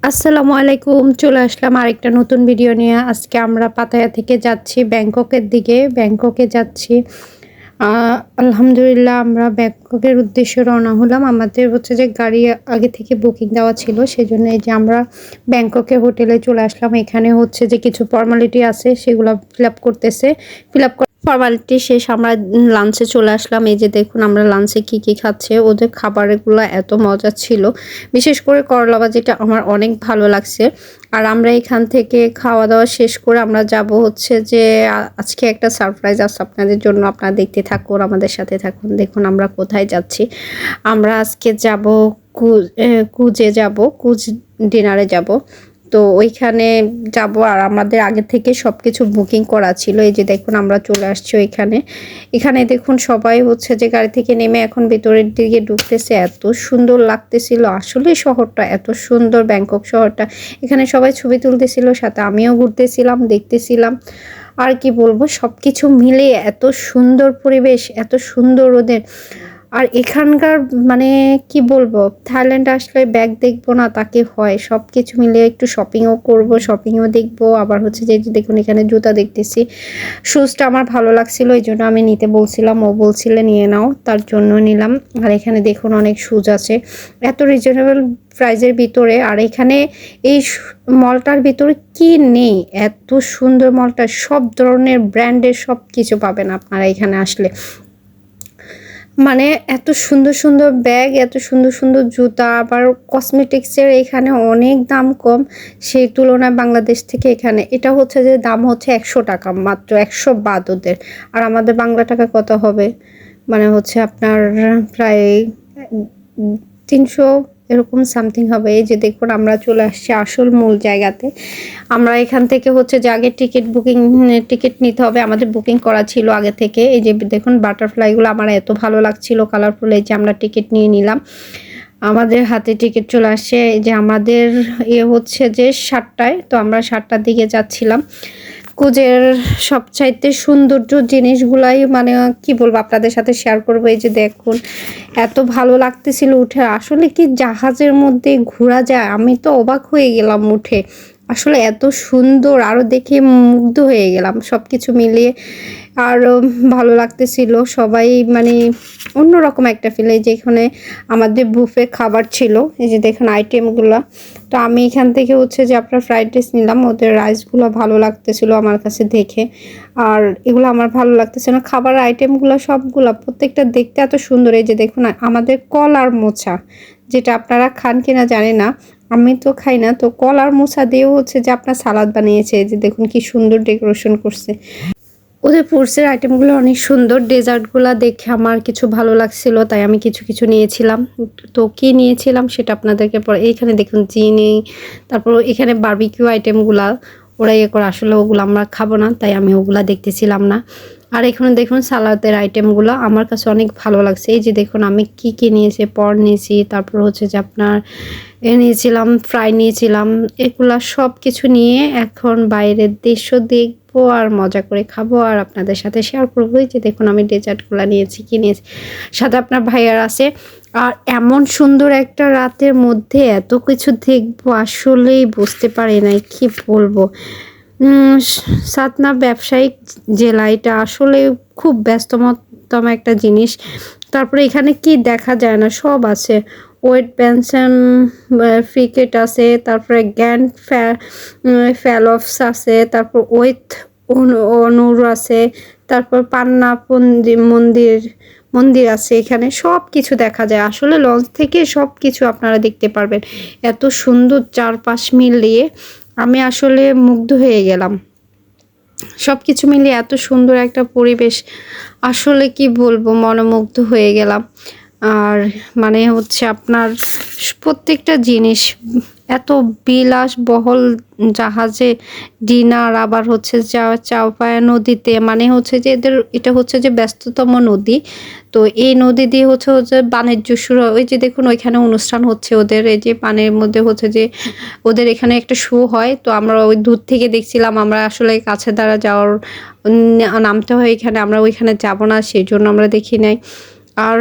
আসসালামু আলাইকুম, চলে আসলাম আরেকটা নতুন ভিডিও নিয়ে। আজকে আমরা পাতায়া থেকে যাচ্ছি ব্যাংককের দিকে। ব্যাংককে যাচ্ছি। আলহামদুলিল্লাহ আমরা ব্যাংককের উদ্দেশ্যে রওনা হলাম। আমাদের হচ্ছে যে গাড়ি আগে থেকে বুকিং দেওয়া ছিল, সেজন্য এই যে আমরা ব্যাংককে হোটেলে চলে আসলাম। এখানে হচ্ছে যে কিছু ফর্মালিটি আছে, সেগুলো ফিল আপ করতেছে। ফিল আপ ফর্মালিটি শেষ, আমরা লাঞ্চে চলে আসলাম। এই যে দেখুন আমরা লাঞ্চে কি কি খাচ্ছে। ওদের খাবারগুলো এত মজা ছিল, বিশেষ করে করলা ভাজিটা আমার অনেক ভালো লাগছে। আর আমরা এখান থেকে খাওয়া দাওয়া শেষ করে আমরা যাব হচ্ছে যে আজকে একটা সারপ্রাইজ আছে আপনাদের জন্য। আপনারা দেখতে থাকুন, আমাদের সাথে থাকুন। দেখুন আমরা কোথায় যাচ্ছি। আমরা আজকে যাব কুজে যাব, কুজ ডিনারে যাব। তো ওইখানে যাব, আর আমাদের আগে থেকে সব কিছু বুকিং করা ছিল। এই যে দেখুন আমরা চলে আসছি ওইখানে। এখানে দেখুন সবাই হচ্ছে যে গাড়ি থেকে নেমে এখন ভেতরের দিকে ঢুকতেছে। এত সুন্দর লাগতেছিল আসলে শহরটা, এত সুন্দর ব্যাংকক শহরটা। এখানে সবাই ছবি তুলতেছিল, সাথে আমিও ঘুরতেছিলাম, দেখতেছিলাম। আর কি বলবো, সব কিছু মিলে এত সুন্দর পরিবেশ, এত সুন্দর ওদের। আর এখানকার মানে কি বলবো, থাইল্যান্ড আসলে ব্যাগ দেখবো না তাকে হয়। সব কিছু মিলিয়ে একটু শপিংও করব, শপিংও দেখবো। আবার হচ্ছে যে দেখুন এখানে জুতা দেখতেছি। শুজটা আমার ভালো লাগছিল, এই জন্য আমি নিতে বলছিলাম, ও বলছিলে নিয়ে নাও, তার জন্য নিলাম। আর এখানে দেখুন অনেক শুজ আছে এত রিজনেবল প্রাইজের ভিতরে। আর এখানে এই মলটার ভিতরে কি নেই, এত সুন্দর মলটা। সব ধরনের ব্র্যান্ডের সব কিছু পাবেন আপনারা এখানে আসলে। মানে এত সুন্দর সুন্দর ব্যাগ, এত সুন্দর সুন্দর জুতা। আবার কসমেটিক্সের এখানে অনেক দাম কম সেই তুলনায় বাংলাদেশ থেকে। এখানে এটা হচ্ছে যে দাম হচ্ছে 100 টাকা, মাত্র 100 বাদ ওদের। আর আমাদের বাংলা টাকা কত হবে, মানে হচ্ছে আপনার প্রায় 300 এরকম সামথিং হবে। এই যে দেখুন আমরা চলে আসছি আসল মূল জায়গাতে। আমরা এখান থেকে হচ্ছে যে আগে টিকিট নিতে হবে, আমাদের বুকিং করা ছিল আগে থেকে। এই যে দেখুন বাটারফ্লাইগুলো আমার এত ভালো লাগছিল, কালারফুল। এই যে আমরা টিকিট নিয়ে নিলাম, আমাদের হাতে টিকিট চলে আসছে। এই যে আমাদের হচ্ছে যে 7টায়, তো আমরা 7টার দিকে যাচ্ছিলাম। কুজের সবচাইতে সৌন্দর্য জিনিসগুলাই মানে কি বলবো আপনাদের সাথে শেয়ার করবো। এই যে দেখুন এত ভালো লাগতেছিল উঠে। আসলে কি জাহাজের মধ্যে ঘোরা যায়, আমি তো অবাক হয়ে গেলাম উঠে। আসলে এত সুন্দর, আরও দেখে মুগ্ধ হয়ে গেলাম সব কিছু মিলিয়ে। আরও ভালো লাগতেছিল সবাই, মানে অন্যরকম একটা ফিল। এই যেখানে আমাদের বুফে খাবার ছিল, এই যে দেখুন আইটেমগুলো। তো আমি এখান থেকে হচ্ছে যে আপনার ফ্রাইড রাইস নিলাম। ওদের রাইসগুলো ভালো লাগতেছিল আমার কাছে দেখে। আর এগুলো আমার ভালো লাগতেছে না, খাবার আইটেমগুলো সবগুলো প্রত্যেকটা দেখতে এত সুন্দর। এই যে দেখুন আমাদের কলার মোচা, যেটা আপনারা খান কিনা জানি না, আমি তো খাই না। তো কলার মোচা দিয়েও হচ্ছে যে আপনার সালাদ বানিয়েছে। এই যে দেখুন কি সুন্দর ডেকোরেশন করছে। ওদের ফ্রুটসের আইটেমগুলো অনেক সুন্দর। ডেজার্টগুলো দেখে আমার কিছু ভালো লাগছিল, তাই আমি কিছু কিছু নিয়েছিলাম। তো কি নিয়েছিলাম সেটা আপনাদেরকে পরে। এইখানে দেখুন চিনি, তারপর এখানে বারবিকিউ আইটেমগুলা ওরা করে। আসলে ওগুলো আমরা খাবো না, তাই আমি ওগুলা দেখতেছিলাম না। আর এখানে দেখুন সালাদের আইটেমগুলো আমার কাছে অনেক ভালো লাগছে। এই যে দেখুন আমি কি কি নিয়েছি, পর নিয়েছি, তারপর হচ্ছে যে আপনার নিয়েছিলাম, ফ্রাই নিয়েছিলাম। এগুলা সব কিছু নিয়ে এখন বাইরের দৃশ্য দেখবো আর মজা করে খাবো, আর আপনাদের সাথে শেয়ার করবো। যে দেখুন আমি ডেজার্টগুলো নিয়েছি, কি নিয়েছি। সাথে আপনার ভাইয়ার আছে। আর এমন সুন্দর একটা রাতের মধ্যে এত কিছু দেখবো আসলেই বুঝতে পারি নাই, কি বলবো। সাতনা ব্যবসায়িক জেলা, এটা আসলে খুব ব্যস্ততম একটা জিনিস। তারপরে এখানে কি দেখা যায় না, সব আছে। ওয়েট পেনশন ক্রিকেট আছে, তারপরে গ্র্যান্ড ফেলফস আছে, তারপর ওয়েট অনুর আছে, তারপর পান্না মন্দির মন্দির আছে। এখানে সব কিছু দেখা যায় আসলে, লঞ্চ থেকে সব কিছু আপনারা দেখতে পারবেন। এত সুন্দর চারপাশ মিলিয়ে আমি আসলে মুগ্ধ হয়ে গেলাম। সব কিছু মিলিয়ে এত সুন্দর একটা পরিবেশ, আসলে কি বলবো, মনোমুগ্ধ হয়ে গেলাম। আর মানে হচ্ছে আপনার প্রত্যেকটা জিনিস এত বিলাসবহুল জাহাজে ডিনার, আবার হচ্ছে চাওপায়া নদীতে, মানে হচ্ছে যে এদের এটা হচ্ছে যে ব্যস্ততম নদী। তো এই নদী দিয়ে হচ্ছে বাণিজ্য শুরু হয়। ওই যে দেখুন ওইখানে অনুষ্ঠান হচ্ছে ওদের। এই যে পানির মধ্যে হচ্ছে যে ওদের এখানে একটা শো হয়। তো আমরা ওই দূর থেকে দেখছিলাম, আমরা আসলে কাছে দ্বারা যাওয়ার নামতে হয় এখানে, আমরা ওইখানে যাব না, সেই জন্য আমরা দেখি নাই। আর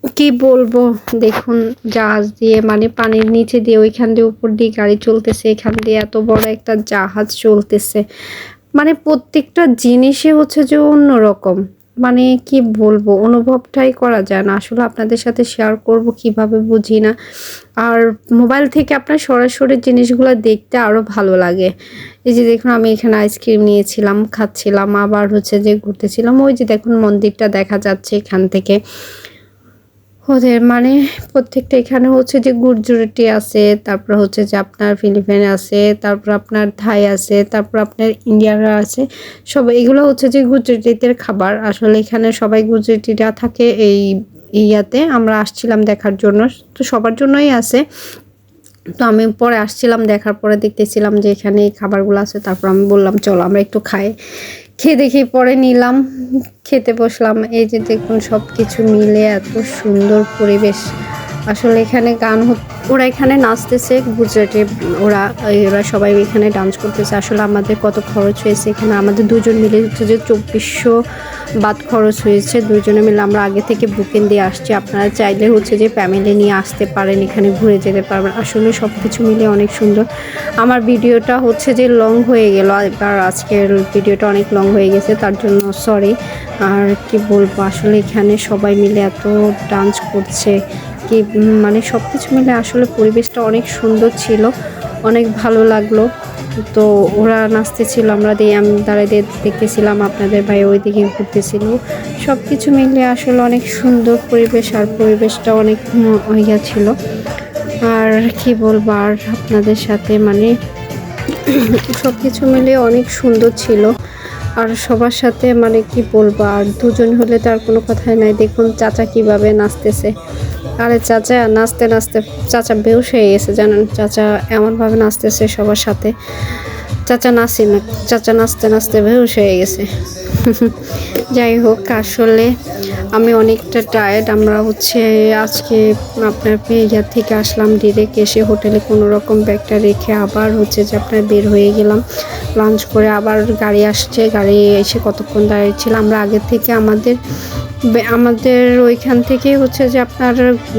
কি বলবো, দেখুন জাহাজ দিয়ে মানে পানির নিচে দিয়ে ওইখান দিয়ে উপর দিয়ে গাড়ি চলতেছে, এখান দিয়ে এত বড় একটা জাহাজ চলতেছে। মানে প্রত্যেকটা জিনিসে হচ্ছে যে অন্যরকম। মানে কি বলবো, অনুভবটাই করা যায় না। আসলে আপনাদের সাথে শেয়ার করব কিভাবে বুঝি না। আর মোবাইল থেকে আপনার সরাসরি জিনিসগুলো দেখতে আরো ভালো লাগে। এই যে দেখুন আমি এখানে আইসক্রিম নিয়েছিলাম, খাচ্ছিলাম, আবার হচ্ছে যে ঘুরতেছিলাম। ওই যে দেখুন মন্দিরটা দেখা যাচ্ছে এখান থেকে। ওদের মানে প্রত্যেকটা এখানে হচ্ছে যে গুজরাটি আছে, তারপর হচ্ছে যে আপনার ফিলিপাইন আছে, তারপর আপনার থাই আছে, তারপর আপনার ইন্ডিয়ানরা আছে। সবাই এগুলো হচ্ছে যে গুজরাটিদের খাবার। আসলে এখানে সবাই গুজরাটিরা থাকে এই ইয়াতে। আমরা আসছিলাম দেখার জন্য, তো সবার জন্যই আছে। তো আমি পরে আসছিলাম, দেখার পরে দেখতেছিলাম যে এখানে এই খাবারগুলো আছে। তারপর আমি বললাম চলো আমরা একটু খাই। খেয়ে দেখি পরে নিলাম, খেতে বসলাম। এই যে দেখুন সব কিছু মিলে এত সুন্দর পরিবেশ। আসলে এখানে ওরা এখানে নাচতেছে গুজরাটে। ওরা সবাই এখানে ডান্স করতেছে। আসলে আমাদের কত খরচ হয়েছে এখানে, আমাদের দুজন মিলে হচ্ছে যে 2400 বাদ খরচ হয়েছে। দুজনে মিলে আমরা আগে থেকে বুকিং দিয়ে আসছি। আপনারা চাইলে হচ্ছে যে ফ্যামিলি নিয়ে আসতে পারেন, এখানে ঘুরে যেতে পারবেন। আসলে সব কিছু মিলে অনেক সুন্দর। আমার ভিডিওটা হচ্ছে যে লং হয়ে গেল, এবার আজকের ভিডিওটা অনেক লং হয়ে গেছে, তার জন্য সরি। আর কি বলবো, আসলে এখানে সবাই মিলে এত ডান্স করছে কি মানে সব কিছু মিলে আসলে পরিবেশটা অনেক সুন্দর ছিল, অনেক ভালো লাগলো। তো ওরা নাচতেছিল, আমি দাঁড়িয়ে দেখতেছিলাম, আপনাদের ভাই ওইদিকে ঘুরতেছিল। সব কিছু মিলে আসলে অনেক সুন্দর পরিবেশ, আর পরিবেশটা অনেক ইয়া ছিল। আর কি বলবো, আর আপনাদের সাথে মানে সব কিছু মিলে অনেক সুন্দর ছিল। আর সবার সাথে মানে কি বলবো, আর দুজন হলে তার কোনো কথাই নাই। দেখুন চাচা কিভাবে নাচতেছে। আরে চাচা নাচতে নাচতে চাচা বেহুশ হয়ে গেছে জানেন। চাচা এমনভাবে নাচতেছে সবার সাথে। চাচা নাচতে নাচতে বেহুশ হয়ে গেছে। যাই হোক, আসলে আমি অনেকটা টায়ার্ড। আমরা হচ্ছে আজকে আপনার ইয়া থেকে আসলাম, ডিরেক্ট এসে হোটেলে কোনো রকম ব্যাগটা রেখে আবার হচ্ছে যে আপনার বের হয়ে গেলাম লাঞ্চ করে। আবার গাড়ি আসছে, গাড়ি এসে কতক্ষণ দাঁড়িয়েছিলাম। আমরা আগে থেকে আমাদের ওইখান থেকে হচ্ছে যে আপনার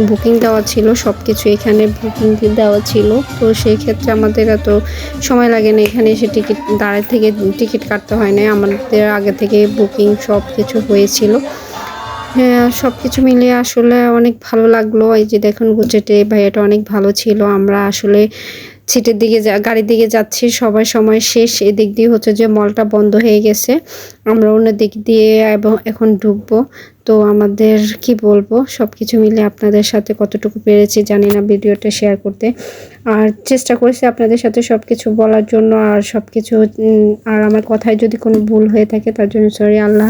বুকিং দেওয়া ছিল, সব কিছু এখানে বুকিং দেওয়া ছিল। তো সেই ক্ষেত্রে আমাদের এত সময় লাগে না, এখানে এসে দাঁড়ায় থেকে টিকিট কাটতে হয় না। আমাদের আগে থেকে বুকিং সব কিছু হয়েছিল। হ্যাঁ, সব কিছু মিলিয়ে আসলে অনেক ভালো লাগলো। এই যে দেখুন গুজরাটে ভাইয়াটা অনেক ভালো ছিল। আমরা আসলে গাড়ির দিকে যাচ্ছি, সবাই সময় শেষ। এদিক দিয়ে হচ্ছে যে মলটা বন্ধ হয়ে গেছে, আমরা অন্য দিক দিয়ে এবং এখন ঢুকবো। তো আমাদের কি বলবো, সব কিছু মিলে আপনাদের সাথে কতটুকু পেরেছি জানি না ভিডিওটা শেয়ার করতে। আর চেষ্টা করেছি আপনাদের সাথে সব কিছু বলার জন্য, আর সব কিছু আর আমার কথায় যদি কোনো ভুল হয়ে থাকে তার জন্য সরি। আল্লাহ